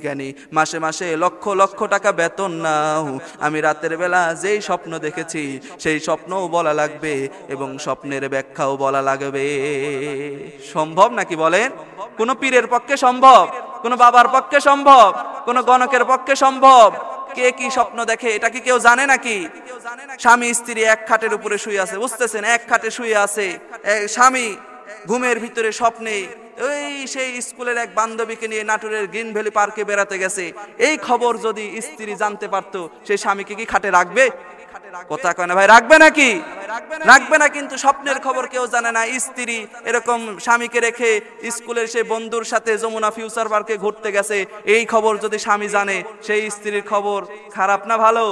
বিজ্ঞানী, মাসে মাসে লক্ষ লক্ষ টাকা বেতন নাও, আমি রাতের বেলা যেই স্বপ্ন দেখেছি সেই স্বপ্নও বলা লাগবে এবং স্বপ্নের ব্যাখ্যাও বলা লাগবে। সম্ভব নাকি বলেন? কোন পীরের পক্ষে সম্ভব? কোন বাবার পক্ষে সম্ভব? কোন গণকের পক্ষে সম্ভব? কে কি স্বপ্ন দেখে এটা কি কেউ জানে নাকি? স্বামী স্ত্রী এক খাটের উপরে শুয়ে আছে, বুঝতেছেন, এক খাটে শুয়ে আছে, স্বামী ঘুমের ভিতরে স্বপ্নে ওই সেই স্কুলের এক বান্ধবীকে নিয়ে নাটোরের গ্রিন ভ্যালি পার্কে বেড়াতে গেছে। এই খবর যদি স্ত্রী জানতে পারতো, সেই স্বামীকে কি খাটে রাখবে? কথা কয় না ভাই, রাখবে নাকি? রাখবে না। কিন্তু স্বপ্নের খবর কেউ জানে না। স্ত্রী এরকম স্বামীকে রেখে স্কুলের সেই বন্ধুর সাথে যমুনা ফিউচার পার্কে ঘুরতে গেছে, এই খবর যদি স্বামী জানে, সেই স্ত্রীর খবর খারাপ না ভালো?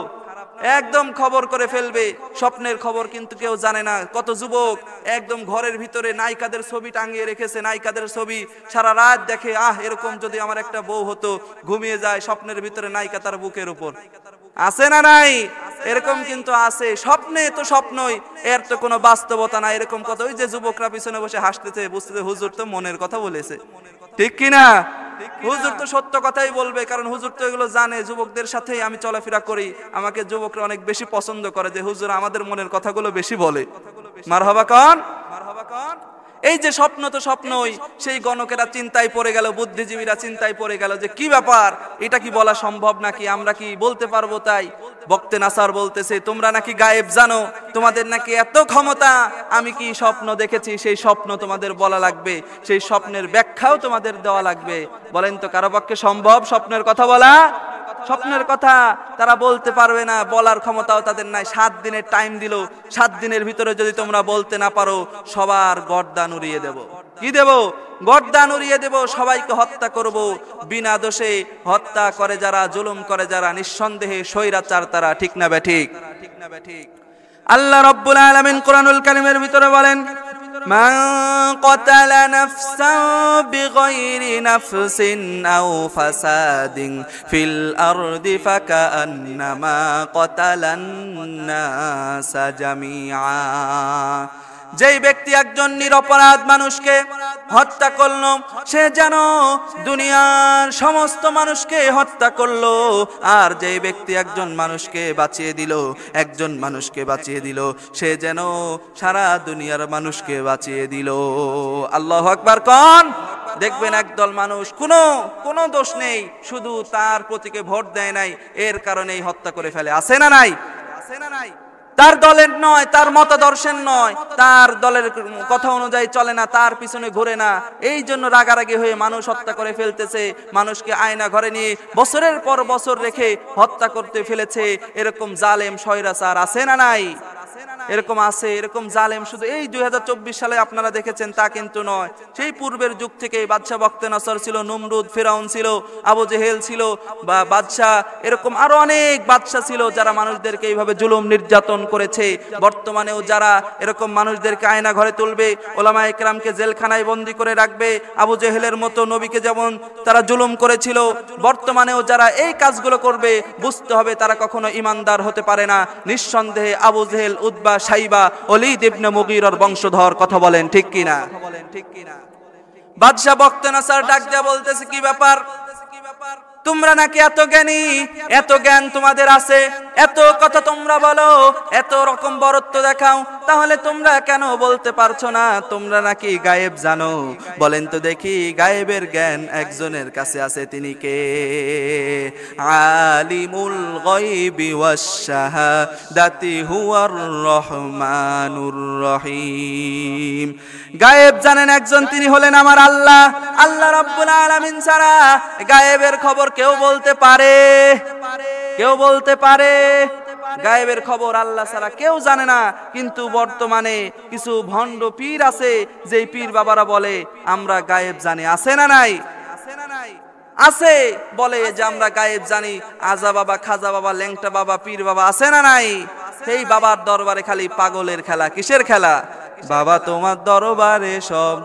একদম খবর করে ফেলবে। স্বপ্নের খবর কিন্তু কেউ জানে না। কত যুবক একদম ঘরের ভিতরে নায়িকাদের ছবি টাঙিয়ে রেখেছে, নায়িকাদের ছবি সারা রাত দেখে, এরকম যদি আমার একটা বউ হতো, ঘুমিয়ে যায় স্বপ্নের ভিতরে নায়িকা তার বুকের উপর। আছে না নাই? এরকম কিন্তু আছে। স্বপ্নে তো স্বপ্নই, এর তো কোনো বাস্তবতা নাই। এরকম কথা, ওই যে যুবকরা পিছনে বসে হাসতেছে, বুঝতেছে হুজুর তো মনের কথা বলেছে, ঠিক কিনা? হুজুর তো সত্য কথাই বলবে, কারণ হুজুর তো এগুলো জানে। যুবকদের সাথেই আমি চলাফেরা করি, আমাকে যুবকরা অনেক বেশি পছন্দ করে যে হুজুর আমাদের মনের কথাগুলো বেশি বলে। মারহাবা কন, মারহাবা কন। এই যে স্বপ্ন তো স্বপ্নই। সেই গণকেরা চিন্তায় পড়ে গেল, বুদ্ধিজীবীরা চিন্তায় পড়ে গেল যে কি ব্যাপার, এটা কি বলা সম্ভব নাকি? আমরা কি বলতে পারবো? তাই বক্তে নাসার বলতেছে, তোমরা নাকি গায়েব জানো, তোমাদের নাকি এত ক্ষমতা, আমি কি স্বপ্ন দেখেছি সেই স্বপ্ন তোমাদের বলা লাগবে, সেই স্বপ্নের ব্যাখ্যাও তোমাদের দেওয়া লাগবে। বলেন তো কারো পক্ষে সম্ভব স্বপ্নের কথা বলা? স্বপ্নের কথা তারা বলতে পারবে না, বলার ক্ষমতাও তাদের নাই। 7 দিনের টাইম দিল, 7 দিনের ভিতরে যদি তোমরা বলতে না পারো, সবার গর্দান উড়িয়ে দেব। কি দেব? গর্দান উড়িয়ে দেব, সবাইকে হত্যা করব। বিনা দোষে হত্যা করে যারা, জুলুম করে যারা, নিঃসন্দেহে স্বৈরাচার তারা, ঠিক না বেঠিক? আল্লাহ রাব্বুল আলামিন কোরআনুল কারীমের ভিতরে বলেন, মান ক্বাতালা নাফসান বিগাইরি নাফসিন আও ফাসাদিন ফিল আরদি ফাকান্নামা ক্বাতালান নাসা জামিআ। যেই ব্যক্তি একজন নিরপরাধ মানুষকে হত্যা করলো, সে যেন দুনিয়ার সমস্ত মানুষকে হত্যা করলো। আর যেই ব্যক্তি একজন মানুষকে বাঁচিয়ে দিল, একজন মানুষকে বাঁচিয়ে দিল, সে যেন সারা দুনিয়ার মানুষকে বাঁচিয়ে দিল। আল্লাহু আকবার কোন। দেখবেন একদল মানুষ কোনো দোষ নেই, শুধু তার প্রতীকে ভোট দেয় নাই, এর কারণেই হত্যা করে ফেলে। আছে না নাই? আছে না নাই? তার দলের নয়, তার মতাদর্শের নয়, তার দলের কথা অনুযায়ী চলে না, তার পিছনে ঘুরে না, এই জন্য রাগারাগি হয়ে মানুষ হত্যা করে ফেলতেছে। মানুষকে আয়না ঘরে নিয়ে বছরের পর বছর রেখে হত্যা করতে ফেলেছে। এরকম জালেম স্বৈরাচার আছে না নাই? এরকম আছে। এরকম জালেম শুধু এই 2024 সালে আপনারা দেখেছেন তা কিন্তু নয়, সেই পূর্বের যুগ থেকে বাদশা বক্তে নসর ছিল, নমরুদ, ফিরাউন ছিল, আবু জেহেল ছিল, বা বাদশা, এরকম আরো অনেক বাদশা ছিল যারা মানুষদেরকে এইভাবে জুলুম নির্যাতন করেছে। বর্তমানেও যারা এরকম মানুষদেরকে আয়না ঘরে তুলবে, ওলামায়ে কেরামকে জেলখানায় বন্দী করে রাখবে, আবু জেহেলের মতো নবীকে যেমন তারা জুলুম করেছিল, বর্তমানেও যারা এই কাজগুলো করবে, বুঝতে হবে তারা কখনো ইমানদার হতে পারে না। নিঃসন্দেহে আবু জেহেল, উতবা, সাইবা, ওলীদ ইবনে মুগীরার বংশধর। কথা বলেন ঠিক কিনা? বাদশা বক্তে নসর ডাক দিয়া বলতেছে, কি ব্যাপার, তোমরা নাকি এত জ্ঞানী, এত জ্ঞান তোমাদের আছে, এত কথা তোমরা বলো, এত রকম বরত্ব দেখাও, তাহলে তোমরা কেন বলতে পারছো না তোমরা নাকি গায়েব জানো? বলেন তো দেখি, গায়েবের জ্ঞান একজনের কাছে আছে, তিনি কে? আলিমুল গায়বি ওয়াশ শাহাদাতি হুয়ার রহমানুর রহিম। গায়েব জানেন একজন, তিনি হলেন আমার আল্লাহ। আল্লাহ রাব্বুল আলামিন ছাড়া গায়েবের খবর কেউ বলতে পারে? কেউ বলতে পারে? গায়েবের খবর আল্লাহ ছাড়া কেউ জানে না। কিন্তু বর্তমানে কিছু ভণ্ড পীর আছে, যেই পীর বাবারা বলে আমরা গায়েব জানি। আছে না নাই? আছে, বলে যে আমরা গায়েব জানি। আজা বাবা, খাজা বাবা, ল্যাংটা বাবা, পীর বাবা, আছে না নাই? সেই বাবার দরবারে খালি পাগলের খেলা। কিসের খেলা? বাবা তোমার দরবারে সব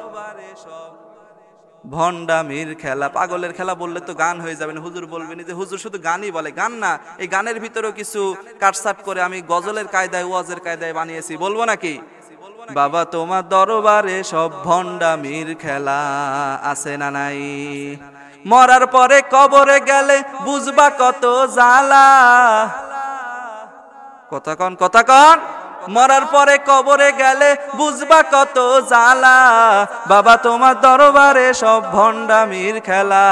ভণ্ডামির খেলা। পাগলের খেলা বললে তো গান হয়ে যাবেন। হুজুর বলবেন যে হুজুর শুধু গানই বলে। গান না, এই গানের ভিতরেও কিছু কাটছাট করে আমি গজলের কায়দায়, ওয়াজের কায়দায় বানিয়েছি। বলবো নাকি? বাবা তোমার দরবারে সব ভণ্ডামির খেলা। আছে না নাই? মরার পরে কবরে গেলে বুঝবা কত জ্বালা। কথা কন মরার পরে কবরে গেলে বুঝবা কত জ্বালা। বাবা তোমার দরবারে সব ভণ্ডামির খেলা,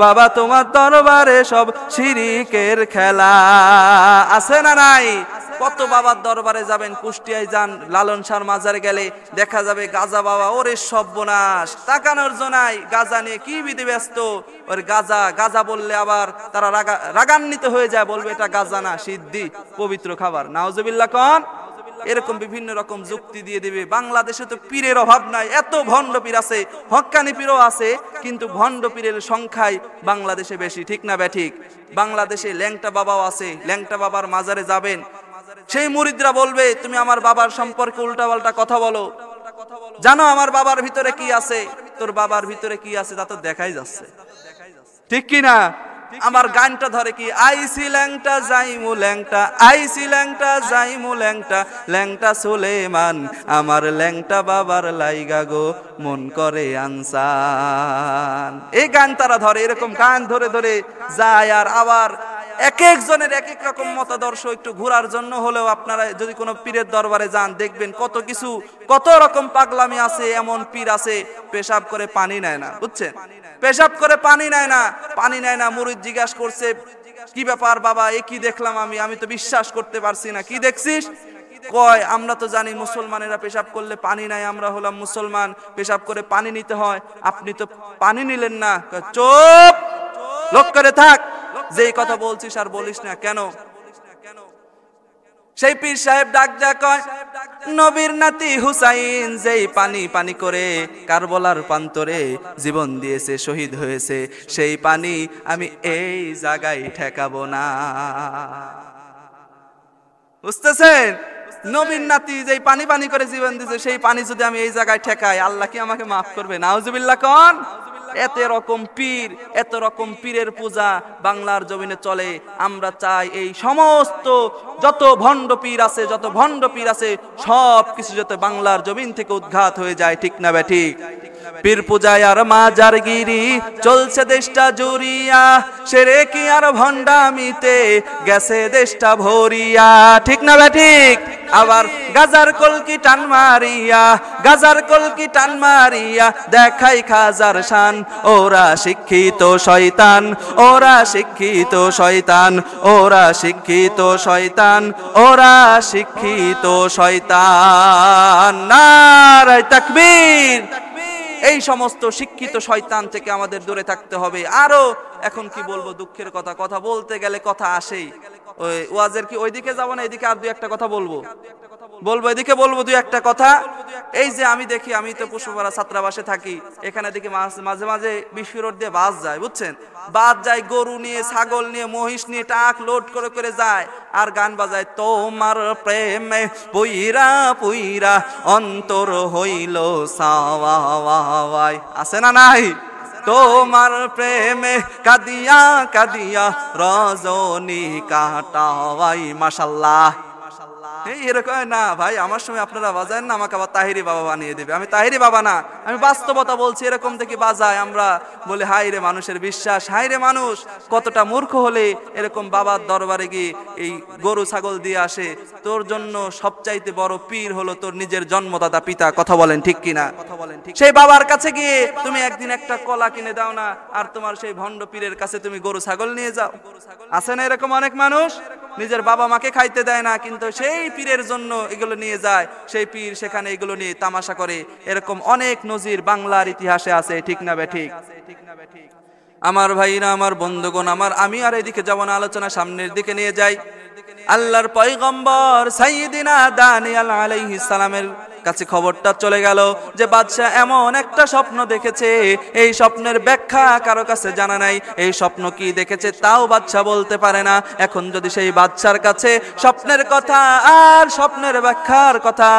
বাবা তোমার দরবারে সব শিরিকের খেলা। আছে না নাই? কত বাবার দরবারে যাবেন, কুষ্টিয়ায় যান, লালন শাহর মাজারে গেলে দেখা যাবে গাজা বাবা, ওরে সর্বনাশ, তাকানোর জনাই গাজা নিয়ে কি বিধি ব্যস্ত। ওর গাজা বললে আবার তারা রাগান্বিত হয়ে যায়, বলবে এটা গাজা না, সিদ্ধি, পবিত্র খাবার। নাউজুবিল্লাহ কন। এরকম বিভিন্ন রকম যুক্তি দিয়ে দিবে। বাংলাদেশে তো পীরের অভাব নাই, এত ভণ্ড পীর আছে, হক্কানি পীরও আছে, কিন্তু ভণ্ড পীরের সংখ্যাই বাংলাদেশে বেশি, ঠিক না ব্যাঠিক? বাংলাদেশে ল্যাংটা বাবাও আছে, ল্যাংটা বাবার মাজারে যাবেন, সেই মুরিদরা বলবে তুমি আমার বাবার সম্পর্কে উল্টাপাল্টা কথা বলো, জানো আমার বাবার ভিতরে কি আছে? তোর বাবার ভিতরে কি আছে তা তো দেখাই যাচ্ছে, ঠিক কি না? আমার গানটা ধরে কি, আইসি ল্যাংটা যাইমু ল্যাংটা, আইসি ল্যাংটা যাইমু ল্যাংটা, ল্যাংটা সুলেমান আমার ল্যাংটা বাবার লাইগা গো মন করে আনসান। এই গান তারা ধরে, এরকম গান ধরে ধরে যায়। আর আবার এক একজনের এক এক রকম মতাদর্শ। একটু ঘোরার জন্য হলেও আপনারা যদি কোনো পীরের দরবারে যান, দেখবেন কত কিছু, কত রকম পাগলামি আছে। এমন পীর আছে পেশাব করে পানি নেয় না, বুঝছেন? পেশাব করে পানি নেয় না। মুরিদ জিজ্ঞাসা করছে কি ব্যাপার বাবা, এ কি দেখলাম আমি তো বিশ্বাস করতে পারছি না। কি দেখছিস? কয় আমরা তো জানি মুসলমানেরা পেশাব করলে পানি নাই, আমরা হলাম মুসলমান, পেশাব করে পানি নিতে হয়, আপনি তো পানি নিলেন না। চুপ, লোক করে থাক, যেই কথা বলছিস আর বলিস না কেন? সেই পীর সাহেব ডাক যা কয়, নবীর নাতি হুসাইন যেই পানি করে কারবালার প্রান্তরে জীবন দিয়েছে, শহীদ হয়েছে, সেই পানি আমি এই জায়গায় ঠেকাবো না। বুঝতেছেন? নবীর নাতি যেই পানি করে জীবন দিয়েছে, সেই পানি যদি আমি এই জায়গায় ঠেকাই, আল্লাহ কি আমাকে মাফ করবে? নাউজুবিল্লাহ কন। এত রকম পীরের পূজা বাংলার জমিনে চলে। আমরা চাই এই সমস্ত যত ভণ্ড পীর আছে সব কিছু যাতে বাংলার জমিন থেকে উদ্ঘাত হয়ে যায়, ঠিক না ব্যাঠিক? পীর পূজায় আর মাজার গিরি চলছে দেশটা জুরিয়া, সেরে কি আর ভণ্ডামিতে গেছে দেশটা ভরিয়া, ঠিক না ব্যাঠিক? আবার গাজার কলকি টান মারিয়া দেখাই খাজার শান, ওরা শিক্ষিত শয়তান, ওরা শিক্ষিত শয়তান, ওরা শিক্ষিত শয়তান, ওরা শিক্ষিত শয়তান। নারায়ে তাকবীর। এই সমস্ত শিক্ষিত শয়তান থেকে আমাদের দূরে থাকতে হবে। আরো এখন কি বলবো, দুঃখের কথা বলতে গেলে কথা আসেই। ওই ওয়াজের কি ওইদিকে যাব না, এদিকে আর দুই একটা কথা বলবো, এদিকে বলবো দুই একটা কথা। এই যে আমি দেখি, আমি তো পুষ্পপাড়া ছাত্রাবাসে থাকি, এখানে দেখি মাঝে মাঝে বিশ্ব রোড দিয়ে বাস যায়, বুঝছেন? বাস যায় গরু নিয়ে, ছাগল নিয়ে, মহিষ নিয়ে, টাক লোড করে যায়, আর গান বাজায়, তোমার প্রেমে পুইরা পুইরা অন্তর হইল সাওয়াই। আছে না নাই? তোমার প্রেমে কাদিয়া কাদিয়া রজনী কাটাওয়াই। মাশাআল্লাহ। এরকম না ভাই, আমার সময় আপনারা বাজায় না, আমাকে আবার তাহিরি বাবা বানিয়ে দেবে। আমি তাহিরি বাবা না, আমি বাস্তবতা বলছি। এরকম থেকে বাজায়, আমরা বলি হাই রে মানুষের বিশ্বাস, হাই রে মানুষ কতটা মূর্খ হলে এরকম বাবার দরবারে গিয়ে এই গরু ছাগল দিয়ে আসে। তোর জন্য সবচাইতে বড় পীর হলো তোর নিজের জন্মদাতা পিতা। কথা বলেন ঠিক কিনা? সেই বাবার কাছে গিয়ে তুমি একদিন একটা কলা কিনে দাও না, আর তোমার সেই ভণ্ড পীরের কাছে তুমি গরু ছাগল নিয়ে যাও। আছে না এরকম অনেক মানুষ? নিজের বাবা মাকে খাইতে দেয় না, কিন্তু সেই পীরের জন্য এগুলো নিয়ে যায়, সেই পীর সেখানে এগুলো নিয়ে তামাশা করে। এরকম অনেক নজির বাংলার ইতিহাসে আছে, ঠিক না বেঠিক? আমার ভাইরা, আমার বন্ধুগণ, আমি আর এদিকে যাব না, আলোচনা সামনের দিকে নিয়ে যাই। আল্লাহর পয়গম্বর সাইয়্যিদিনা দানিয়েল আলাইহিস সালামের কাছে খবরটা চলে গেল যে বাদশা এমন একটা স্বপ্ন দেখেছে, এই স্বপ্নের ব্যাখ্যা কারো কাছে জানা নাই। এই স্বপ্ন কি দেখেছে তাও বাদশা বলতে পারে না। এখন যদি সেই বাদশার কাছে স্বপ্নের কথা আর স্বপ্নের ব্যাখ্যার কথা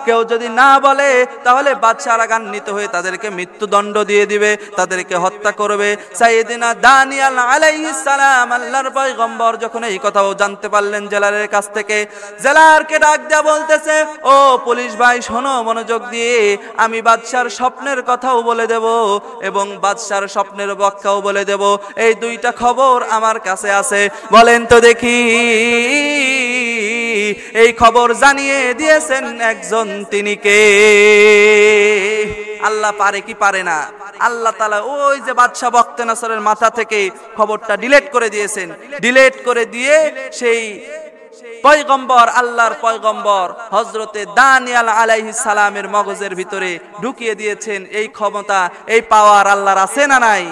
কেউ যদি না বলে, তাহলে বাদশা রাগান্বিত হয়ে তাদেরকে মৃত্যুদণ্ড দিয়ে দিবে, তাদেরকে হত্যা করবে। সাইয়্যিদিনা দানিয়েল আলাইহিস সালাম, আল্লাহর পয়গম্বর, যখন এই কথাও জানতে পারলেন জেলারের কাছ থেকে, জেলারকে ডাক দেয়া বলতেছে, ও পুলিশ ভাই শোনো মনোযোগ দিয়ে, আমি বাদশার স্বপ্নের কথাও বলে দেব এবং বাদশার স্বপ্নের ব্যাখ্যাও বলে দেব। এই দুইটা খবর আমার কাছে আছে। বলেন তো দেখি, এই খবর জানিয়ে দিয়েছেন একজন, তিনি কে? আল্লাহ পারে কি পারে না? আল্লাহ তাআলা ওই যে বাদশা বখতেনাসরের মাথা থেকে খবরটা ডিলিট করে দিয়েছেন। ডিলিট করে দিয়ে সেই পয়গম্বর, আল্লাহর পয়গম্বর হযরতে দানিয়াল আলাইহিস সালামের মগজের ভিতরে ঢুকিয়ে দিয়েছেন। এই ক্ষমতা, এই পাওয়ার আল্লাহর আছে না নাই?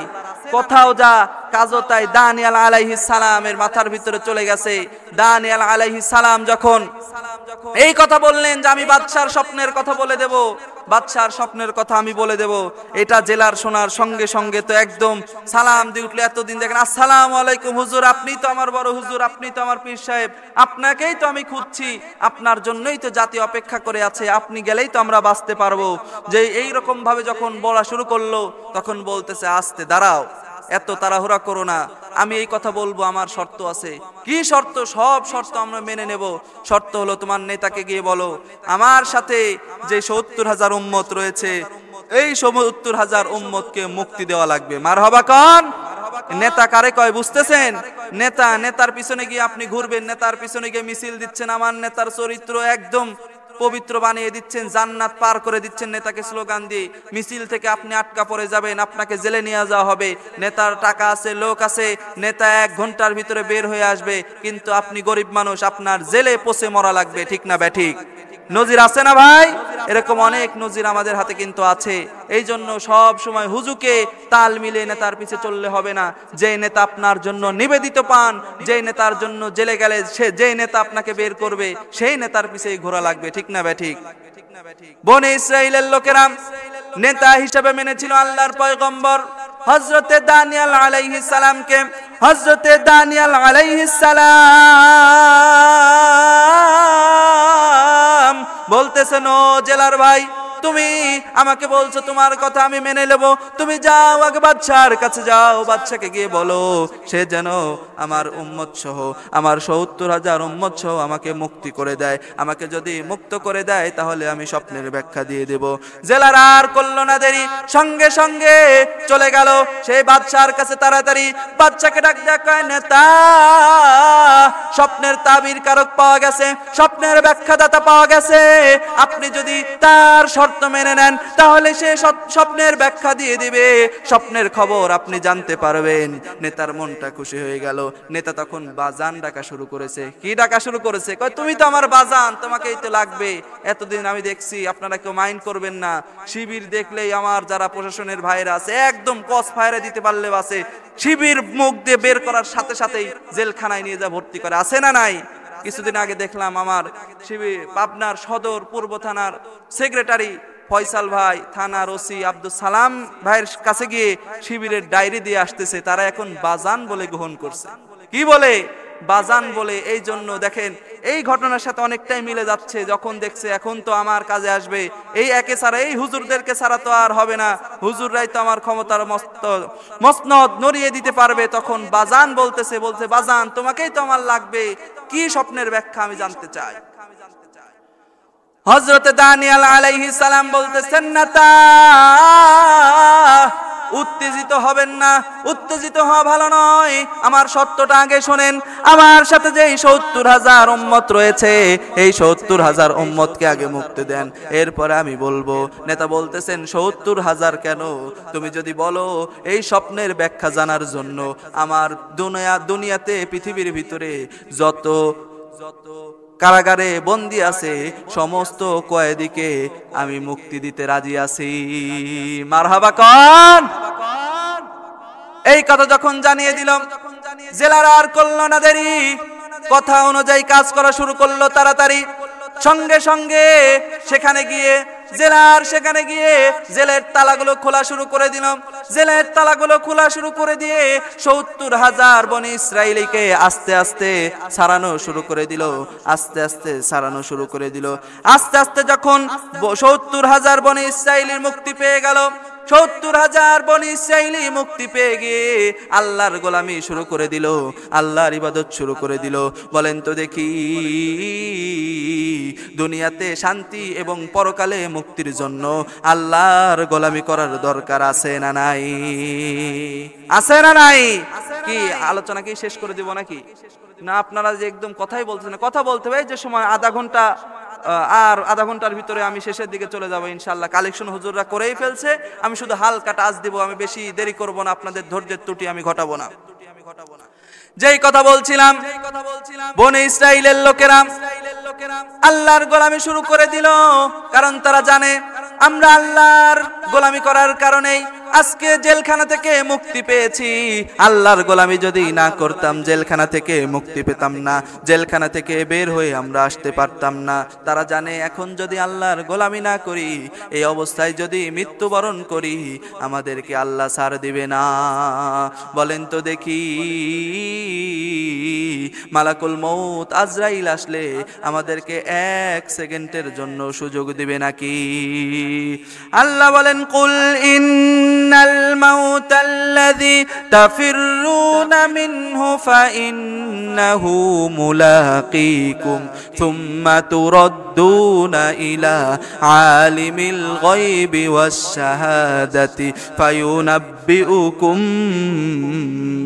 কোথাও যা কাজও তাই দানিয়াল আলাইহিস সালামের মাথার ভিতরে চলে গেছে। দানিয়াল আলাইহিস সালাম যখন এই কথা বললেন যে আমি বাদশার স্বপ্নের কথা বলে দেব, বাদশার স্বপ্নের কথা আমি বলে দেব, এটা জেলার শোনার সঙ্গে সঙ্গে তো একদম সালাম দিয়ে উঠলে। এতদিন দেখেন আসসালামু আলাইকুম হুজুর, আপনি তো আমার বড় হুজুর, আপনি তো আমার পীর সাহেব, আপনাকেই তো আমি খুঁজছি, আপনার জন্যই তো জাতি অপেক্ষা করে আছে, আপনি গেলেই তো আমরা বাঁচতে পারবো। যে এই রকম ভাবে যখন বলা শুরু করলো, তখন বলতেছে আস্তে দাঁড়াও, এত তাড়াহুড়া করো না, আমি এই কথা বলবো, আমার শর্ত আছে। কি শর্ত? সব শর্ত আমরা মেনে নেব। শর্ত হলো তোমার নেতাকে গিয়ে বলো আমার সাথে যে ৭০,০০০ উম্মত রয়েছে, এই ৭০,০০০ উম্মতকে মুক্তি দেওয়া লাগবে। মারহাবা কন। নেতা কারে কয় বুঝতেছেন? নেতা, নেতার পিছনে গিয়ে আপনি ঘুরবেন, নেতার পিছনে গিয়ে মিছিল দিচ্ছেন, আমার নেতার চরিত্র একদম পবিত্র বানিয়ে দিচ্ছেন, জান্নাত পার করে দিচ্ছেন নেতাকে স্লোগান দিয়ে। মিছিল থেকে আপনি আটকা পড়ে যাবেন, আপনাকে জেলে নিয়ে যাওয়া হবে। নেতার টাকা আছে, লোক আছে, নেতা ১ ঘন্টার ভিতরে বের হয়ে আসবে, কিন্তু আপনি গরিব মানুষ, আপনার জেলে পচে মরা লাগবে। ঠিক না ব্যাঠিক? নজির আছে না ভাই? এরকম অনেক নজির আমাদের হাতে কিন্তু আছে। এই জন্য সব সময় হুজুকে তাল মিলে নেতার পিছে চললে হবে না। যে নেতা আপনার জন্য নিবেদিত পান, যে নেতার জন্য জেলে গেলে সে, যে নেতা আপনাকে বের করবে, সেই নেতার পিছেই ঘোরা লাগবে। ঠিক না ব্যাঠিক? বনে ইসরাইলের লোকেরা নেতা হিসেবে মেনেছিল আল্লাহর পয়গম্বর হযরতে দানিয়াল আলাইহিস সালামকে। হযরতে দানিয়াল আলাইহিস সালাম বলতেছেন, ও জেলার ভাই, তুমি আমাকে বলছো তোমার কথা আমি মেনে নেব, তুমি যাও আগে বাদশার কাছে যাও, বাদশাকে গিয়ে বলো সে যেন আমার উম্মত সহ, আমার ৭০,০০০ উম্মত সহ আমাকে মুক্তি করে দেয়। আমাকে যদি মুক্ত করে দেয় তাহলে আমি স্বপ্নের ব্যাখ্যা দিয়ে দেব। জেলার আর করল না দেরি, সঙ্গে সঙ্গে চলে গেল সেই বাদশার কাছে তাড়াতাড়ি। বাদশাকে ডাক দেয়া কয়, নেতা, স্বপ্নের তাবির কারক পাওয়া গেছে, স্বপ্নের ব্যাখ্যাদাতা পাওয়া গেছে। আপনি যদি তার শর্ত মেনে নেন তাহলে সে স্বপ্নের ব্যাখ্যা দিয়ে দিবে, স্বপ্নের খবর আপনি জানতে পারবেন। নেতার মনটা খুশি হয়ে গেল। নেতা তখন বাজান ডাকা শুরু করেছে। কি ডাকা শুরু করেছে? কয় তুমি তো আমার বাজান, তোমাকেই তো লাগবে। এতদিন আমি দেখছি আপনারা কেউ মাইন্ড করবেন না, শিবির দেখলেই আমার যারা প্রশাসনের ভাইরা আছে একদম ক্রস ফায়ারে দিতে পারলে বাসে, শিবির মুখ দিয়ে বের করার সাথে সাথেই জেলখানায় নিয়ে যা ভর্তি করে। আছে না নাই? কিছুদিন আগে দেখলাম আমার শিবির পাবনার সদর পূর্ব থানার সেক্রেটারি ফয়সাল ভাই থানার ওসি আব্দুল সালাম ভাইয়ের কাছে গিয়ে শিবিরের ডায়েরি দিয়ে আসতেছে, তারা এখন বাজান বলে গ্রহণ করছে। কি বলে? বাজান বলে। এই জন্য দেখেন এই ঘটনার সাথে অনেকটাই মিলে যাচ্ছে। যখন দেখছে এখন তো আমার কাজে আসবে, এই একে ছাড়া, এই হুজুরদেরকে ছাড়া তো আর হবে না, হুজুররাই তো আমার ক্ষমতার মসনদ নড়িয়ে দিতে পারবে, তখন বাজান বলতেছে, বলছে বাজান তোমাকেই তো আমার লাগবে, কি স্বপ্নের ব্যাখ্যা আমি জানতে চাই। হযরতে দানিয়াল আলাইহিস সালাম বলতেছেন, নেতা উত্তেজিত হবেন না, উত্তেজিত হওয়া ভালো নয়, আমার সত্যটা আগে শোনেন। আমার সাথে যে ৭০,০০০ উম্মত রয়েছে, এই ৭০,০০০ উম্মতকে আগে মুক্তি দেন, এরপরে আমি বলবো। নেতা বলতেছেন ৭০,০০০ কেন? তুমি যদি বলো এই স্বপ্নের ব্যাখ্যা জানার জন্য আমার দুনিয়াতে পৃথিবীর ভিতরে যত কারাগারে বন্দী আছে সমস্ত কয়েদিকে আমি মুক্তি দিতে রাজি আছি। মারহাবা কন। এই কথা যখন জানিয়ে দিলাম, জেলার আর করল না দেরি, কথা অনুযায়ী কাজ করা শুরু করলো তাড়াতাড়ি। সঙ্গে সঙ্গে সেখানে গিয়ে জেলের তালাগুলো খোলা শুরু করে দিলাম। জেলের তালাগুলো খোলা শুরু করে দিয়ে ৭০,০০০ বনি ইসরাইলকে আস্তে আস্তে ছাড়ানো শুরু করে দিল। আস্তে আস্তে ছাড়ানো শুরু করে দিল। আস্তে আস্তে যখন ৭০,০০০ বনি ইসরাইলের মুক্তি পেয়ে গেল, 70,000 বনি ইসরাইলি মুক্তি পেয়ে গিয়ে আল্লাহর গোলামি শুরু করে দিল, আল্লাহর ইবাদত শুরু করে দিল। বলেন তো দেখি, দুনিয়াতে শান্তি এবং পরকালে মুক্তির জন্য আল্লাহর গোলামি করার দরকার আছে না নাই? আছে না নাই? কি আলোচনা কি শেষ করে দিব নাকি? না আপনারা যে একদম কথাই বলছেন না, কথা বলতে হবে। যে সময় আধা ঘন্টা, আর আধা ঘন্টার ভিতরে আমি শেষের দিকে চলে যাব ইনশাআল্লাহ। কালেকশন হুজুররা করেই ফেলছে, আমি শুধু হালকা টাচ দিব, আমি বেশি দেরি করব না, আপনাদের ধৈর্যের ত্রুটি আমি ঘটাবো না। যেই কথা বলছিলাম, বনে ইসরাইলের লোকেরা আল্লাহর গোলামি শুরু করে দিল, কারণ তারা জানে আমরা আল্লাহর গোলামি করার কারণেই আজকে জেলখানা থেকে মুক্তি পেয়েছি। আল্লাহর গোলামি যদি না করতাম জেলখানা থেকে মুক্তি পেতাম না, জেলখানা থেকে বের হয়ে আমরা আসতে পারতাম না। তারা জানে এখন যদি আল্লাহর গোলামি না করি, এই অবস্থায় যদি মৃত্যুবরণ করি, আমাদেরকে আল্লাহ ছাড় দিবে না। বলেন তো দেখি, মালাকুল মউত আজরাইল আসলে আমাদেরকে 1 সেকেন্ডের জন্য সুযোগ দিবে নাকি? আল্লাহ বলেন, কুল ইন্নাল মাউতাল্লাযী তাফিররুনা মিনহু ফাইন্নাহু মুলাকীকুম সুম্মা তুরাদ্দুনা ইলা আলিমিল গায়বি ওয়াশ শাহাদাতি ফায়ুনাব্বিউকুম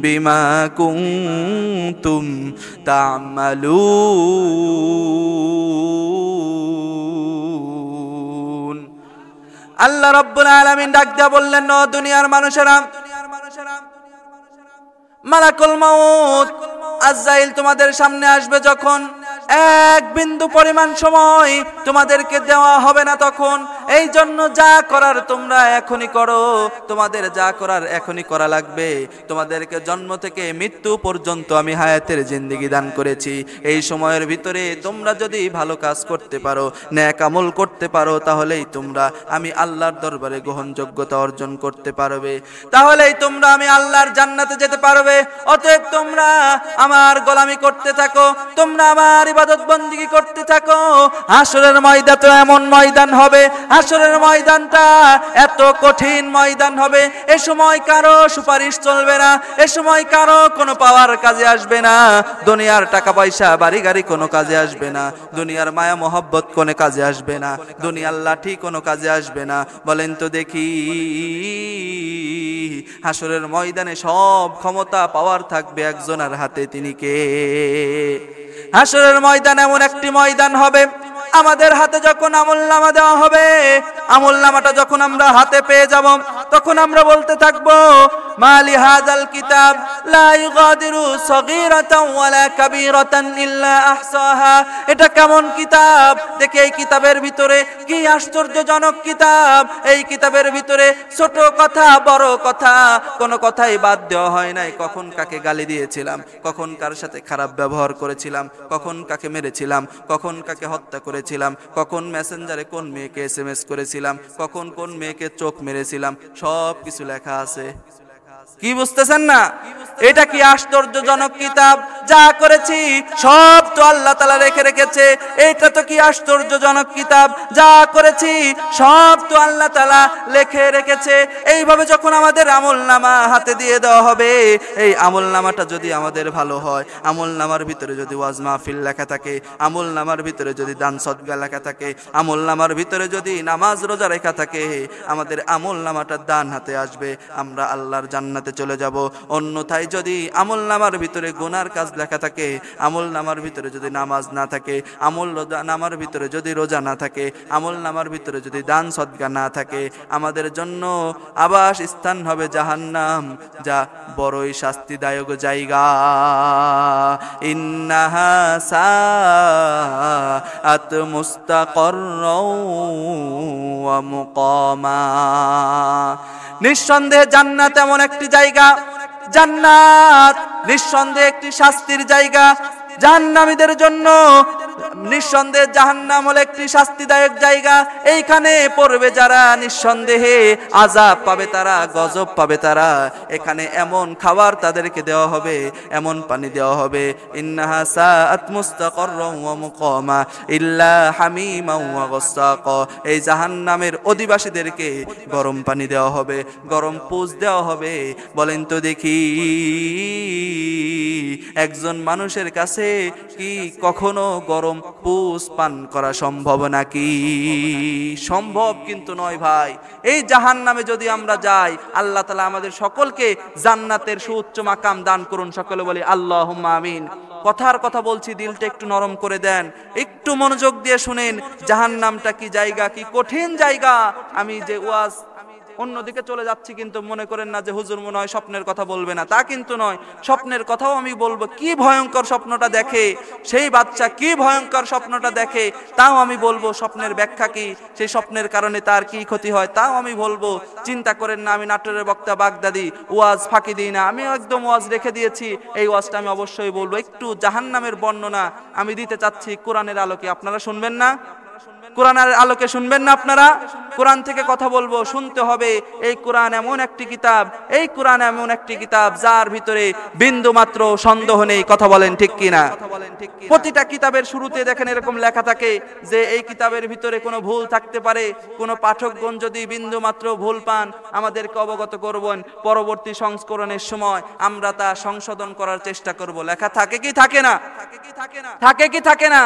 বিমা কুনতুম তা'মালুন। আল্লাহ রাব্বুল আলামিন ডাক দিয়া বললেন, ও দুনিয়ার মানুষেরা, মালাকুল মউত আজরাইল তোমাদের সামনে আসবে যখন, 1 বিন্দু পরিমাণ সময় তোমাদেরকে দেওয়া হবে না তখন। এই জন্য যা করার তোমরা এখনই করো, তোমাদের যা করার এখনই করা লাগবে। তোমাদেরকে জন্ম থেকে মৃত্যু পর্যন্ত আমি হায়াতের জিন্দেগি দান করেছি। এই সময়ের ভিতরে তোমরা যদি ভালো কাজ করতে পারো, নেক আমল করতে পারো, তাহলেই তোমরা আমি আল্লাহর দরবারে গ্রহণযোগ্যতা অর্জন করতে পারবে, তাহলেই তোমরা আমি আল্লাহর জান্নাতে যেতে পারবে। অতএব তোমরা আমার গোলামি করতে থাকো, তোমরা আমার ইবাদত বন্দেগী করতে থাকো। হাসরের ময়দান তো এমন ময়দান হবে, হাসরের ময়দানটা এত কঠিন ময়দান হবে, এ সময় কারো সুপারিশ চলবে না, এ সময় কারো কোনো পাওয়ার কাজে আসবে না, দুনিয়ার টাকা পয়সা বাড়ি গাড়ি কোনো কাজে আসবে না, দুনিয়ার মায়া মোহব্বত কোনো কাজে আসবে না, দুনিয়ার লাঠি কোনো কাজে আসবে না। বলেন তো দেখি, হাসরের ময়দানে সব ক্ষমতা পাওয়ার থাকবে একজনের হাতে, তিনি কে? হাসরের ময়দান এমন একটি ময়দান হবে, আমাদের হাতে যখন আমলনামা দেওয়া হবে, আমলনামাটা যখন আমরা হাতে পেয়ে যাব, তখন আমরা বলতে থাকবো, মালি হাযাল কিতাব লা ইউগাদিরু সগীরাতান ওয়ালা কাবীরাতান ইল্লা আহসাহা। এটা কেমন কিতাব দেখে, এই কিতাবের ভিতরে কি আশ্চর্যজনক কিতাব। এই কিতাবের ভিতরে ছোট কথা বড় কথা কোনো কথাই বাদ দেওয়া হয় নাই। কখন কাকে গালি দিয়েছিলাম, কখন কার সাথে খারাপ ব্যবহার করেছিলাম, কখন কাকে মেরেছিলাম, কখন কাকে হত্যা করেছিলাম, কখন মেসেঞ্জারে কোন মেয়েকে SMS করেছিলাম, কখন কোন মেয়েকে চোখ মেরেছিলাম, সব কিছু লেখা আছে। কি বুঝতেছেন না? এটা কি আশ্চর্যজনক কিতাব। যা করেছি সব তো আল্লাহ তাআলা রেখেছে। এটা তো কি আশ্চর্যজনক কিতাব, যা করেছি সব তো আল্লাহ তাআলা রেখেছে। এইভাবে যখন আমাদের আমলনামা হাতে দিয়ে দেওয়া হবে, এই আমলনামাটা যদি আমাদের ভালো হয়, আমলনামার ভিতরে যদি ওয়াজ মাহফিল লেখা থাকে, আমলনামার ভিতরে যদি দান সদকা লেখা থাকে, আমলনামার ভিতরে যদি নামাজ রোজা লেখা থাকে, আমাদের আমলনামাটা ডান হাতে আসবে, আমরা আল্লাহর জান্নাতে চলে যাব। অন্যথায় যদি আমলনামার ভিতরে গুনার কাজ লেখা থাকে, আমলনামার ভিতরে যদি নামাজ না থাকে, আমলনামার ভিতরে যদি রোজা না থাকে, আমলনামার ভিতরে যদি দান সদকা না থাকে, আমাদের জন্য আবাস স্থান হবে জাহান্নাম, যা বড়ই শাস্তিদায়ক জায়গা। ইন্নাহা সাআত মুস্তাকাররাও ওয়া মুকামা। নিঃসন্দেহে জান্নাত এমন একটি জায়গা, জান্নাত নিঃসন্দেহে একটি শাস্তির জায়গা। জাহান্নামীদের জন্য নিঃসন্দেহে জাহান্নাম হলো একটি শাস্তিদায়ক জায়গা। এইখানে পড়বে যারা নিঃসন্দেহে আযাব পাবে, তারা গজব পাবে তারা। এখানে এমন খাবার তাদেরকে দেওয়া হবে, এমন পানি দেওয়া হবে, ইন্নাহা সাআত মুস্তাকাররান ওয়া মুকামা ইল্লা হামিমান ওয়া গাসসাকা। এই জাহান্নামের অধিবাসীদেরকে গরম পানি দেওয়া হবে, গরম পুষ দেওয়া হবে। বলেন তো দেখি, একজন মানুষের কাছে কি কখনো গরম পুষ পান করা সম্ভব নাকি? সম্ভব কিন্তু নয় ভাই। এই জাহান্নামে যদি আমরা যাই, আল্লাহ তাআলা আমাদের সকলকে জান্নাতের সুউচ্চ মাকাম দান করুন। সকলে বলি আল্লাহুম্মা আমিন। কথার কথা বলছি, দিলটা একটু নরম করে দেন, একটু মনোযোগ দিয়ে শুনেন। জাহান্নামটা কি জায়গা, কি কঠিন জায়গা। আমি যে ওয়াজ অন্যদিকে চলে যাচ্ছি, কিন্তু মনে করেন না যে হুজুর মনে হয় স্বপ্নের কথা বলবে না, তা কিন্তু নয়। স্বপ্নের কথাও আমি বলবো। কি ভয়ঙ্কর স্বপ্নটা দেখে সেই বাচ্চা, কি ভয়ঙ্কর স্বপ্নটা দেখে তাও আমি বলবো। স্বপ্নের ব্যাখ্যা কি, সেই স্বপ্নের কারণে তার কি ক্ষতি হয় তাও আমি বলবো। চিন্তা করেন না আমি নাটোরের বক্তা বাগদাদি, ওয়াজ ফাঁকি দিই না, আমি একদম ওয়াজ রেখে দিয়েছি। এই ওয়াজটা আমি অবশ্যই বলবো। একটু জাহান্নামের বর্ণনা আমি দিতে চাচ্ছি কোরআনের আলোকে। আপনারা শুনবেন না? কোরআনের আলোকে শুনবেন না আপনারা? কোরআন থেকে কথা বলবো, শুনতে হবে। এই কোরআন এমন একটি কিতাব, এই কোরআন এমন একটি কিতাব যার ভিতরে বিন্দু মাত্র সন্দেহ নেই। কথা বলেন ঠিক কিনা? প্রতিটা কিতাবের শুরুতে দেখেন এরকম লেখা থাকে যে এই কিতাবের ভিতরে কোনো ভুল থাকতে পারে। কোনো পাঠকগণ যদি বিন্দু মাত্র ভুল পান আমাদেরকে অবগত করবেন, পরবর্তী সংস্করণের সময় আমরা তা সংশোধন করার চেষ্টা করব। লেখা থাকে কি থাকে না? থাকে কি থাকে না?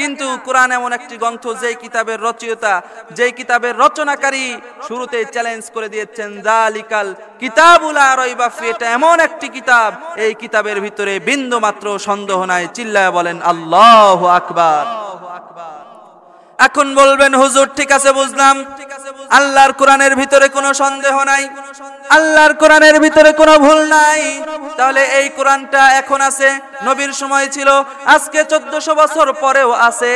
কিন্তু কোরআন এমন একটি গ্রন্থ, যেই কিতাবের রচয়িতা, যেই কিতাবের রচনাকারী শুরুতে চ্যালেঞ্জ করে দিয়েছেন, যালিকাল কিতাবুল লা রাইবা ফি। এটা এমন একটি কিতাব, এই কিতাবের ভিতরে বিন্দু মাত্র সন্দেহ নাই। চিল্লায় বলেন আল্লাহু আকবার। এখন বলবেন হুজুর ঠিক আছে বুঝলাম, আল্লাহর কোরআনের ভিতরে কোনো সন্দেহ নাই, আল্লাহর কোরআনের ভিতরে কোনো ভুল নাই। তাহলে এই কোরআনটা এখন আছে, নবীর সময় ছিল, আজকে 1400 বছর পরেও আছে।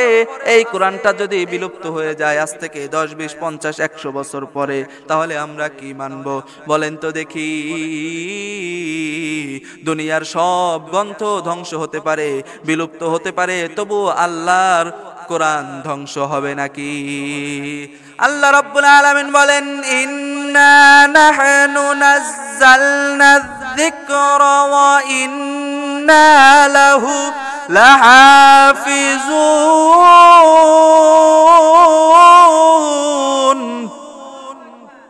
এই কোরআনটা যদি বিলুপ্ত হয়ে যায় আজ থেকে 10, 20, 50, 100 বছর পরে, তাহলে আমরা কি মানব? বলেন তো দেখি। দুনিয়ার সব গ্রন্থ ধ্বংস হতে পারে, বিলুপ্ত হতে পারে, তবু আল্লাহর কোরআন ধ্বংস হবে নাকি? আল্লাহ রাব্বুল আলামিন বলেন, ইন্না নাহনু নাযালনা যিকরা ওয়া ইন্না লাহু লাহাফিজুন।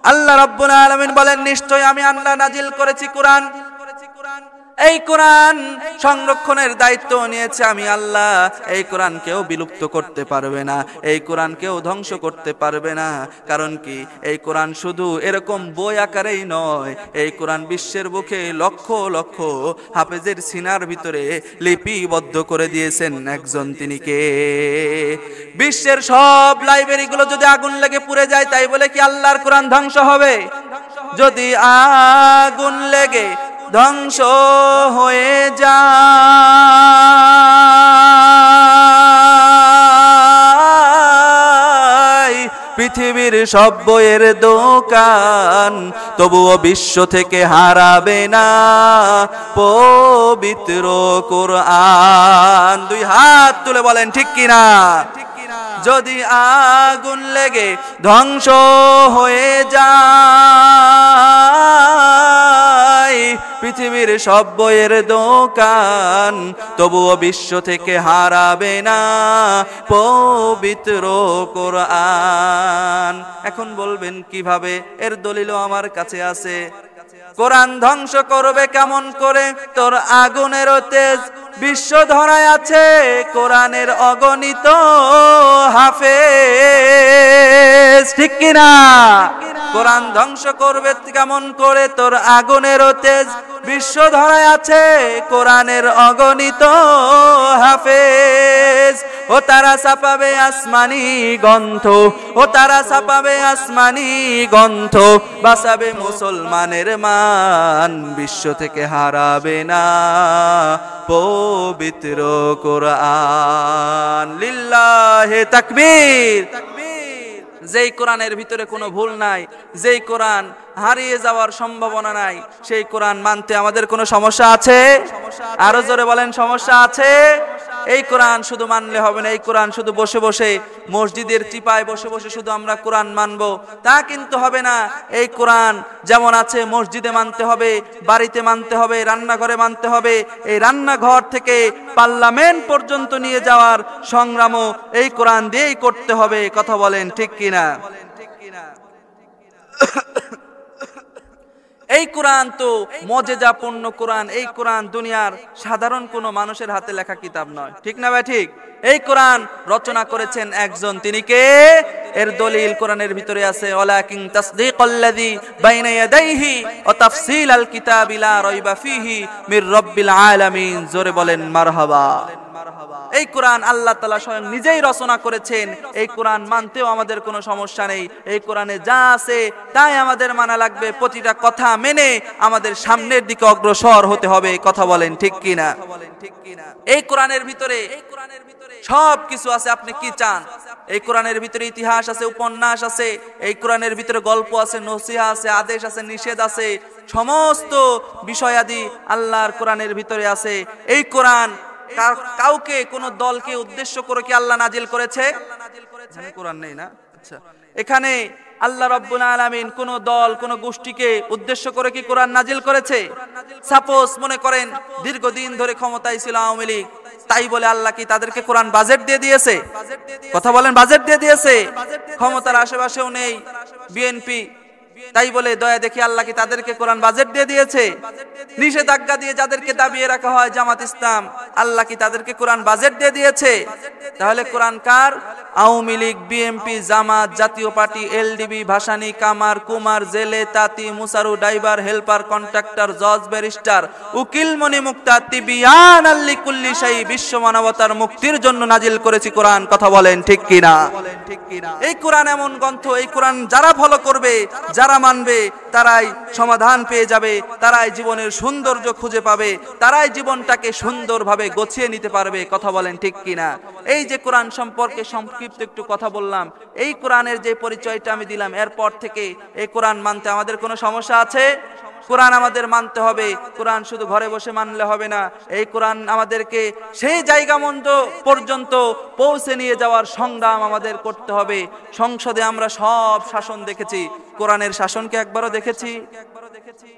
আল্লাহ রাব্বুল আলামিন বলেন, নিশ্চয় আমি আল্লাহ নাজিল করেছি কোরআন। এই কোরআন সংরক্ষণের দায়িত্ব নিয়েছে আমি আল্লাহ। এই কোরআন কেউ বিলুপ্ত করতে পারবে না, এই কোরআন কেউ ধ্বংস করতে পারবে না। কারণ কি, এই কোরআন শুধু এরকম বই আকারেই নয়, এই কোরআন বিশ্বের বুকে লক্ষ লক্ষ হাফেজের সিনার ভিতরে লিপিবদ্ধ করে দিয়েছেন একজন, তিনি কে? বিশ্বের সব লাইব্রেরিগুলো যদি আগুন লেগে পুড়ে যায়, তাই বলে কি আল্লাহর কোরআন ধ্বংস হবে? যদি আগুন লেগে ধ্বংস হয়ে যায় পৃথিবীর সব বইয়ের দোকান, তবুও বিশ্ব থেকে হারাবে না পবিত্র কোরআন। দুই হাত তুলে বলেন ঠিক কিনা? যদি আগুন লেগে ধ্বংস হয়ে যায় পৃথিবীর সব বইয়ের দোকান, তবুও বিশ্ব থেকে হারাবে না পবিত্র কোরআন। এখন বলবেন কিভাবে? এর দলিলও আমার কাছে আছে। কোরআন ধ্বংস করবে কেমন করে? তোর আগুনের তেজ বিশ্ব ধরায় আছে, কোরআনের অগণিত হাফেজ। ঠিক কিনা? কোরআন ধ্বংস করবে কেমন করে? তোর আগুনের তেজ বিশ্ব ধরায় আছে, কোরআনের অগণিত হাফেজ। ও তারা ছাপাবে আসমানি গ্রন্থ, ও তারা ছাপাবে আসমানি গ্রন্থ, বাঁচাবে মুসলমানের মান, বিশ্ব থেকে হারাবে না পবিত্র কোরআন। লিল্লাহে তাকবীর। যেই কোরআনের ভিতরে কোনো ভুল নাই, যেই কোরআন হারিয়ে যাওয়ার সম্ভাবনা নাই, সেই কোরআন মানতে আমাদের কোনো সমস্যা আছে? আরো জোরে বলেন, সমস্যা আছে? এই কোরআন শুধু মানলে হবে না, এই কোরআন শুধু বসে বসে মসজিদের চিপায় বসে বসে শুধু আমরা কোরআন মানবো তা কিন্তু হবে না। এই কোরআন যেমন আছে মসজিদে মানতে হবে, বাড়িতে মানতে হবে, রান্নাঘরে মানতে হবে। এই রান্নাঘর থেকে পার্লামেন্ট পর্যন্ত নিয়ে যাওয়ার সংগ্রামও এই কোরআন দিয়েই করতে হবে। কথা বলেন ঠিক কিনা? এই কোরআন তো মজেজাপূর্ণ কোরআন। এই কোরআন দুনিয়ার সাধারণ কোনো মানুষের হাতে লেখা কিতাব নয়, ঠিক না ভাই? ঠিক। এই কোরআন রচনা করেছেন একজন, তিনি কে? এর দলিল কোরআনের ভিতরে আছে, ওয়ালাকিন তাসদীকাল্লাযী বাইনা ইয়াদাইহি ওয়া তাফসীলাল কিতাবি লা রাইবা ফীহি মির রাব্বিল আলামিন। জোরে বলেন মারহাবা। এই কোরআন আল্লাহ তাআলা স্বয়ং নিজেই রচনা করেছেন। এই কোরআন মানতেও আমাদের কোনো সমস্যা নেই। এই কোরআনে যা আছে তাই আমাদের মানা লাগবে। প্রতিটা কথা মেনে আমাদের সামনের দিকে অগ্রসর হতে হবে। কথা বলেন ঠিক কিনা? এই কোরআনের ভিতরে সব কিছু আছে, আপনি কি চান? এই কোরআনের ভিতরে ইতিহাস আছে, উপন্যাস আছে, এই কোরআনের ভিতরে গল্প আছে, নসিহা আছে, আদেশ আছে, নিষেধ আছে, সমস্ত বিষয়াদি আল্লাহর কোরআনের ভিতরে আছে। এই কোরআন কাউকে কোন দলকে উদ্দেশ্য করে কি আল্লাহ নাজিল করেছে? কোরআন নেই না? আচ্ছা, এখানে আল্লাহ রাব্বুল আলামিন কোন দল কোন গোষ্ঠীকে উদ্দেশ্য করে কি কোরআন নাজিল করেছে? সাপোজ মনে করেন দীর্ঘদিন ধরে ক্ষমতায় ছিল আওয়ামী লীগ, তাই বলে আল্লাহ কি তাদেরকে কোরআন বাজেট দিয়ে দিয়েছে? কথা বলেন, বাজেট দিয়ে দিয়েছে? ক্ষমতার আশেপাশেও নেই বিএনপি, তাই বলে দয়া দেখি আল্লাহ কি তাদেরকে কোরআন বাজেট দিয়ে দিয়েছে? নিষেধাজ্ঞা দিয়ে যাদেরকে দাবিয়ে রাখা হয় জামাত ইসলাম, আল্লাহ কি তাদেরকে কোরআন বাজেট দিয়ে দিয়েছে? তাহলে কোরআন কার? আওয়ামী লীগ, বিএনপি, জামাত, জাতীয় পার্টি, এলডিবি, ভাসানী, কামার, কুমার, জেলে, তাঁতি, মুসারু, ড্রাইভার, হেল্পার, কন্ট্রাক্টর, জজ, ব্যারিস্টার, উকিল, মনি, মুক্তা, তিবিয়ান আল্লি কুল্লি শাই, বিশ্ব মানবতার মুক্তির জন্য নাজিল করেছি কোরআন। কথা বলেন ঠিক কিনা? এই কোরআন এমন গ্রন্থ, এই কোরআন যারা ফলো করবে, যারা মানবে, তারাই সমাধান পেয়ে যাবে, তারাই জীবনের সৌন্দর্য খুঁজে পাবে, তারাই জীবনটাকে সুন্দরভাবে গোছিয়ে নিতে পারবে। কথা বলেন ঠিক কিনা? এই যে কোরআন সম্পর্কে সংক্ষিপ্ত একটু কথা বললাম, এই কোরআনের যে পরিচয়টা আমি দিলাম, এরপর থেকে এই কোরআন মানতে আমাদের কোনো সমস্যা আছে? কোরআন আমাদের মানতে হবে। কোরআন শুধু ঘরে বসে মানলে হবে না, এই কোরআন আমাদেরকে সেই জায়গা পর্যন্ত পৌঁছে নিয়ে যাওয়ার সংগ্রাম আমাদের করতে হবে। সংসদে আমরা সব শাসন দেখেছি, কোরআনের শাসনকে একবারও দেখেছি?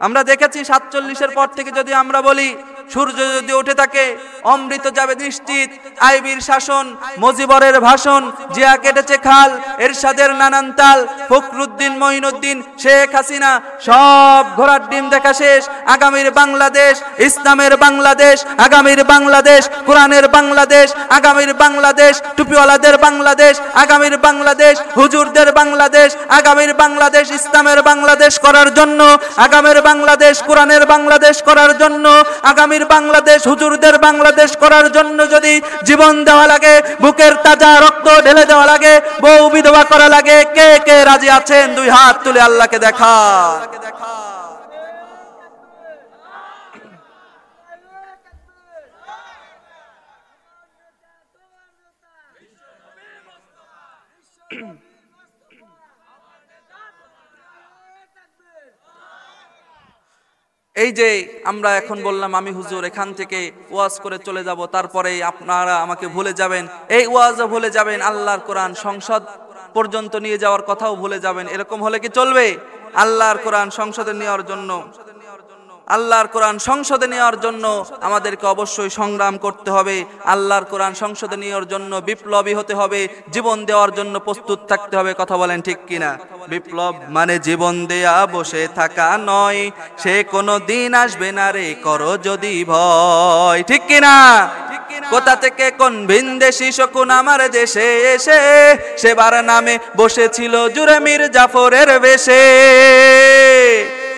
আমরা দেখেছি 47-এর পর থেকে যদি আমরা বলি সূর্য যদি উঠে থাকে অমৃত যাবে নিশ্চিত, আইবির শাসন, মুজিবরের ভাষণ, জিয়া কেটেছে খাল, এরশাদের নানান তাল, ফখরুদ্দিন, মঈনুদ্দিন, শেখ হাসিনা, সব ঘোড়ার ডিম দেখা শেষ। আগামীর বাংলাদেশ ইসলামের বাংলাদেশ, আগামীর বাংলাদেশ কোরআনের বাংলাদেশ, আগামীর বাংলাদেশ টুপিওয়ালাদের বাংলাদেশ, আগামীর বাংলাদেশ হুজুরদের বাংলাদেশ, আগামীর বাংলাদেশ ইসলামের বাংলাদেশ করার জন্য, আগামীর বাংলাদেশ কোরআনের বাংলাদেশ করার জন্য, আগামীর বাংলাদেশ হুজুরদের বাংলাদেশ করার জন্য যদি জীবন দেওয়া লাগে, বুকের তাজা রক্ত ঢেলে দেওয়া লাগে, বউ বিধবা করা লাগে, কে কে রাজি আছেন? দুই হাত তুলে আল্লাহকে দেখা। এই যে আমরা এখন বললাম আমি হুজুর এখান থেকে ওয়াজ করে চলে যাব, তারপরে আপনারা আমাকে ভুলে যাবেন, এই ওয়াজও ভুলে যাবেন, আল্লাহর কোরআন সংসদ পর্যন্ত নিয়ে যাওয়ার কথাও ভুলে যাবেন, এরকম হলে কি চলবে? আল্লাহর কোরআন সংসদে নেওয়ার জন্য, আল্লাহর কোরআন সংসদে নেওয়ার জন্য আমাদেরকে অবশ্যই সংগ্রাম করতে হবে। আল্লাহর কোরআন সংসদে নেওয়ার জন্য বিপ্লবী হতে হবে, জীবন দেওয়ার জন্য প্রস্তুত থাকতে হবে। কথা বলেন ঠিক কিনা? বিপ্লব মানে জীবন দেয়া বসে থাকা নয়, সে কোনো দিন আসবে না রে করো যদি ভয়। ঠিক কিনা? কোথা থেকে কোন ভিনদেশি শকুন আমার দেশে এসে সেবার নামে বসেছিল জুরে মীর জাফরের বেশে।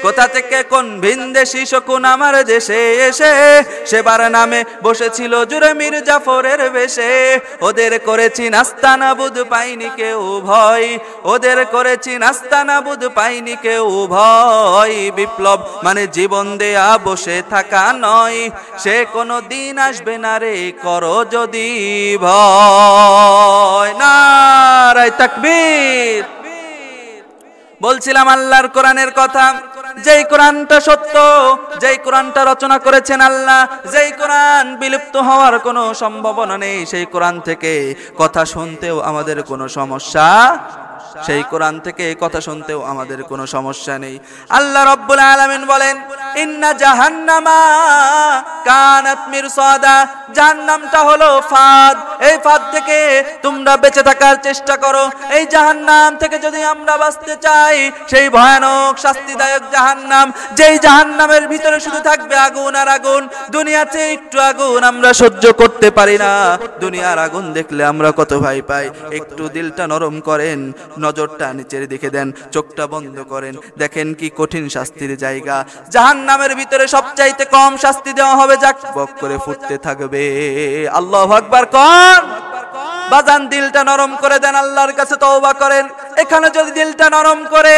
কোথা থেকে কোন ভিনদেশি শকুন আমার দেশে এসে সেবার নামে বসেছিল জুরে মীর জাফরের বেশে। ওদের করেছি নাস্তানাবুদ পাইনি কেউ ভয়, ওদের করেছি নাস্তানাবুদ পাইনি কেউ ভয়। বিপ্লব মানে জীবন দেয়া বসে থাকা নয়, সে কোনো দিন আসবে না রে করো যদি ভয়। নারায়ে তাকবীর। বলছিলাম আল্লাহর কোরআনের কথা, যেই কোরআনটা সত্য, যেই কোরআনটা রচনা করেছেন আল্লাহ, যেই কোরআন বিলুপ্ত হওয়ার কোনো সম্ভাবনা নেই, সেই কোরআন থেকে কথা শুনতেও আমাদের কোনো সমস্যা, সেই কোরআন থেকে কথা শুনতেও আমাদের কোনো সমস্যা নেই। আল্লাহ রাব্বুল আলামিন বলেন, ইন্না জাহান্নামা কানাত মিরসাদা, জাহান্নামটা হলো ফাঁদ, এই ফাঁদ থেকে তোমরা বেঁচে থাকার চেষ্টা করো। এই জাহান্নাম থেকে যদি আমরা বাঁচতে চাই, সেই ভয়ানক শাস্তিদায়ক জাহান্নাম, যেই জাহান্নামের ভিতরে শুধু থাকবে আগুন আর আগুন, দুনিয়াতে একটু আগুন আমরা সহ্য করতে পারি না। দুনিয়ার আগুন দেখলে আমরা কত ভয় পাই। একটু দিলটা নরম করেন, নজরটা নিচের দিকে দেন, চোখটা বন্ধ করেন, দেখেন কি কঠিন শাস্তির জায়গা। জাহান্নামের ভিতরে সবচাইতে কম শাস্তি দেওয়া হবে, যাক বক করে ফুটতে থাকবে। আল্লাহু আকবার কোন বাজান, দিলটা নরম করে দেন, আল্লাহর কাছে তওবা করেন। এখানে যদি দিলটা নরম করে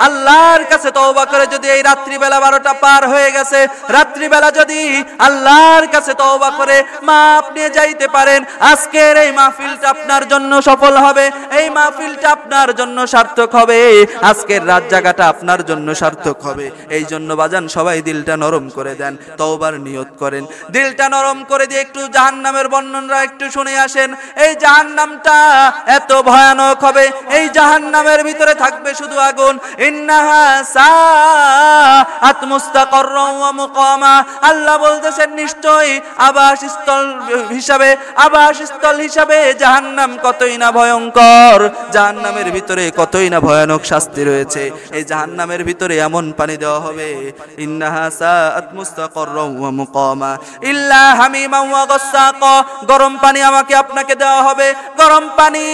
আল্লাহর কাছে তওবা করে, যদি এই রাত্রিবেলা 12টা পার হয়ে গেছে, রাত্রিবেলা যদি আল্লাহর কাছে তওবা করে মাপ নিয়ে যাইতে পারেন, আজকের এই মাহফিলটা আপনার জন্য সফল হবে, এই মাহফিলটা আপনার জন্য সার্থক হবে, আজকের রাত জাগাটা আপনার জন্য সার্থক হবে। এই জন্য বাজান সবাই দিলটা নরম করে দেন, তওবার নিয়ত করেন, দিলটা নরম করে দিয়ে একটু জাহান্নামের বর্ণনা একটু শুনে আসেন। এই জাহান্নামটা এত ভয়ানক হবে, এই জাহান্নামের ভিতরে থাকবে শুধু আগুন। ইন্নাহা সাআত মুস্তাকাররান ওয়া মুকামা, আল্লাহ বলতেছেন নিশ্চয়ই আবাসস্থল হিসাবে জাহান্নাম কতই না ভয়ঙ্কর, জাহান্নামের ভিতরে কতই না ভয়ানক শাস্তি রয়েছে। এই জাহান্নামের ভিতরে এমন পানি দেওয়া হবে, ইন্নাহা সাআত মুস্তাকাররান ওয়া মুকামা ইল্লা হামিমান ওয়া গাসসাকা, গরম পানি আমাকে আপনাকে দেওয়া হবে, গরম পানি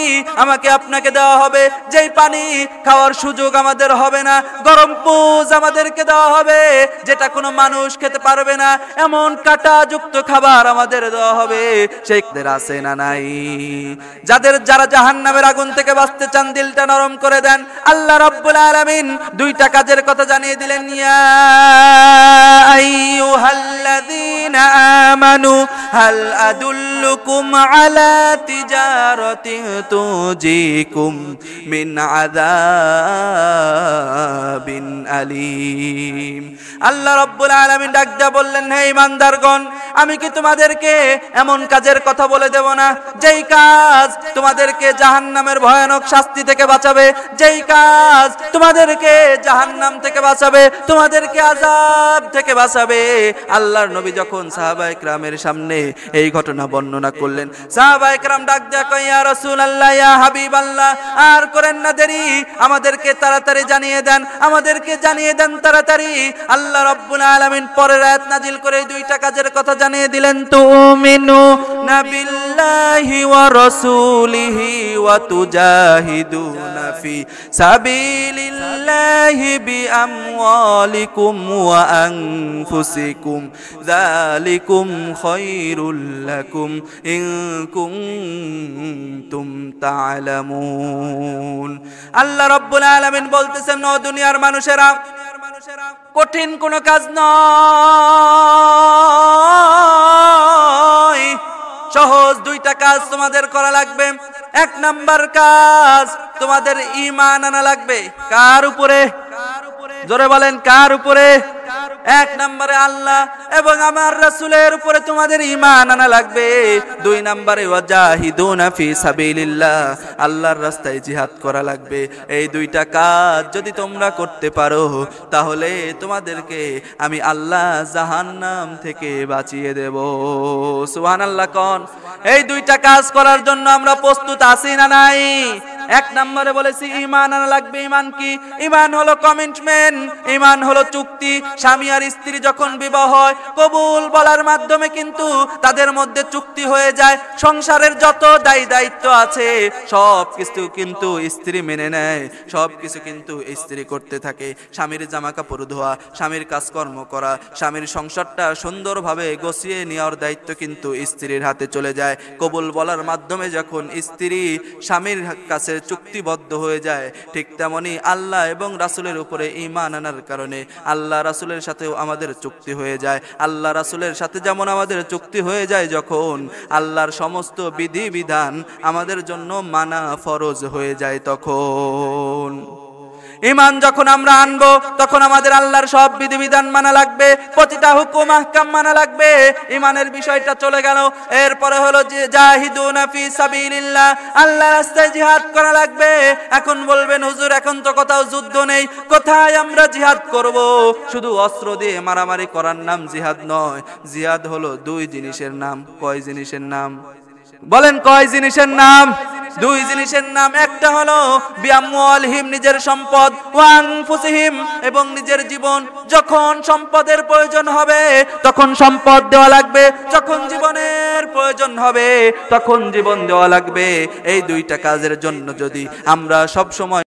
আমাকে আপনাকে দেওয়া হবে, যেই পানি খাওয়ার সুযোগ আমাদের হবে না, গরম পুজ আমাদেরকে দেওয়া হবে, যেটা কোনো মানুষ খেতে পারবে না, এমন কাঁটা যুক্ত খাবার আমাদের দেওয়া হবে। সেইদের আছে না নাই? যারা জাহান্নামের আগুন থেকে বাঁচতে চান, দিলটা নরম করে দেন। আল্লাহ রাব্বুল আলামিন দুইটা কাজের কথা জানিয়ে দিলেন, ইয়া আইয়ুহাল্লাযীনা আমানু হাল আদুল্লুকুম আলা তিজারাতিন তুজিকুম মিন আযাবিন আলীম। আল্লাহ রাব্বুল আলামিন ডাক দিয়া বললেন, হে ঈমানদারগণ, আমি কি তোমাদেরকে এমন কাজের কথা বলে দেব না, যেই কাজ তোমাদেরকে জাহান্নামের ভয়ানক শাস্তি থেকে বাঁচাবে, যেই কাজ তোমাদেরকে জাহান্নাম থেকে বাঁচাবে, তোমাদেরকে আযাব থেকে বাঁচাবে। আল্লাহর নবী যখন সাহাবায়ে কেরামের সামনে এই ঘটনা বর্ণনা করলেন, সাহাবায়ে কেরাম ডাক দিয়া কয়, ইয়া রাসূলুল্লাহ, ইয়া হাবিবাল্লাহ, আর করেন না দেরি, আমাদেরকে তাড়াতাড়ি জানিয়ে দেন, আমাদেরকে জানিয়ে দেন তাড়াতাড়ি। আল্লাহ রাব্বুল আলামিন পরের আয়াত নাজিল করে দুইটা কাজের কথা জানিয়ে দিলেন, তুমিনুনা বিল্লাহি ওয়া রাসূলিহি ওয়া তুজাহিদুনা ফি সাবিলিল্লাহি বিআমওয়ালিকুম ওয়া আনফুসিকুম, যালিকুম খায়রুল লাকুম ইন কুনতুম তা'লামুন। আল্লাহ রাব্বুল আলামিন বলতেছেন, ও দুনিয়ার মানুষেরা, কঠিন কোনো কাজ নয়, সহজ দুইটা কাজ তোমাদের করা লাগবে। এক নাম্বার কাজ, তোমাদের ঈমান আনা লাগবে। কার উপরে? জোরে বলেন, কার উপরে? এক নম্বরে আল্লাহ এবং আমার রাসূলের উপরে তোমাদের ঈমান আনা লাগবে। দুই নম্বরে ওয়াজাহিদুনা ফি সাবিলিল্লাহ, আল্লাহর রাস্তায় জিহাদ করা লাগবে। এই দুইটা কাজ যদি তোমরা করতে পারো, তাহলে তোমাদেরকে আমি আল্লাহ জাহান্নাম থেকে বাঁচিয়ে দেব। সুবহানাল্লাহ কোন? এই দুইটা কাজ করার জন্য আমরা প্রস্তুত আছি না নাই? এক নম্বরে বলেছি ঈমান আনা লাগবে। ঈমান কি? ঈমান হলো কমিটমেন্ট, ঈমান হলো চুক্তি। স্বামী আর স্ত্রী যখন বিবাহ হয়, কবুল বলার মাধ্যমে কিন্তু তাদের মধ্যে চুক্তি হয়ে যায়। সংসারের যত দায়ী দায়িত্ব আছে সব কিছু কিন্তু স্ত্রী মেনে নেয়, সব কিছু কিন্তু স্ত্রী করতে থাকে। স্বামীর জামা কাপড় ধোয়া, স্বামীর কাজকর্ম করা, স্বামীর সংসারটা সুন্দরভাবে গুছিয়ে নেওয়ার দায়িত্ব কিন্তু স্ত্রীর হাতে চলে যায়। কবুল বলার মাধ্যমে যখন স্ত্রী স্বামীর কাছে চুক্তিবদ্ধ হয়ে যায়, ঠিক তেমনি আল্লাহ এবং রাসূলের উপরে ঈমান আনার কারণে আল্লাহ রাসূলের সাথেও আমাদের চুক্তি হয়ে যায়। আল্লাহ রাসূলের সাথে যেমন আমাদের চুক্তি হয়ে যায়, যখন আল্লাহর সমস্ত বিধিবিধান আমাদের জন্য মানা ফরজ হয়ে যায় তখন। ঈমান যখন আমরা আনবো তখন আমাদের আল্লাহর সব বিধিবিধান মানা লাগবে, প্রতিটা হুকুম আহকাম মানা লাগবে। ঈমানের বিষয়টা চলে গেল। এরপরে হলো যে জাহিদুনা ফি সাবিলিল্লাহ, আল্লাহর রাস্তায় জিহাদ করা লাগবে। এখন বলবেন হুজুর এখন তো কোথাও যুদ্ধ নেই, কোথায় আমরা জিহাদ করব? শুধু অস্ত্র দিয়ে মারামারি করার নাম জিহাদ নয়। জিহাদ হলো দুই জিনিসের নাম। কয় জিনিসের নাম বলেন? কয় জিনিসের নাম? দুই জিনিসের নাম। একটা হলো বিআমওয়ালিহিম, নিজের সম্পদ, ওয়া আনফুসিহিম, এবং নিজের জীবন। যখন সম্পদের প্রয়োজন হবে তখন সম্পদ দেওয়া লাগবে, যখন জীবনের প্রয়োজন হবে তখন জীবন দেওয়া লাগবে। এই দুইটা কাজের জন্য যদি আমরা সব সময়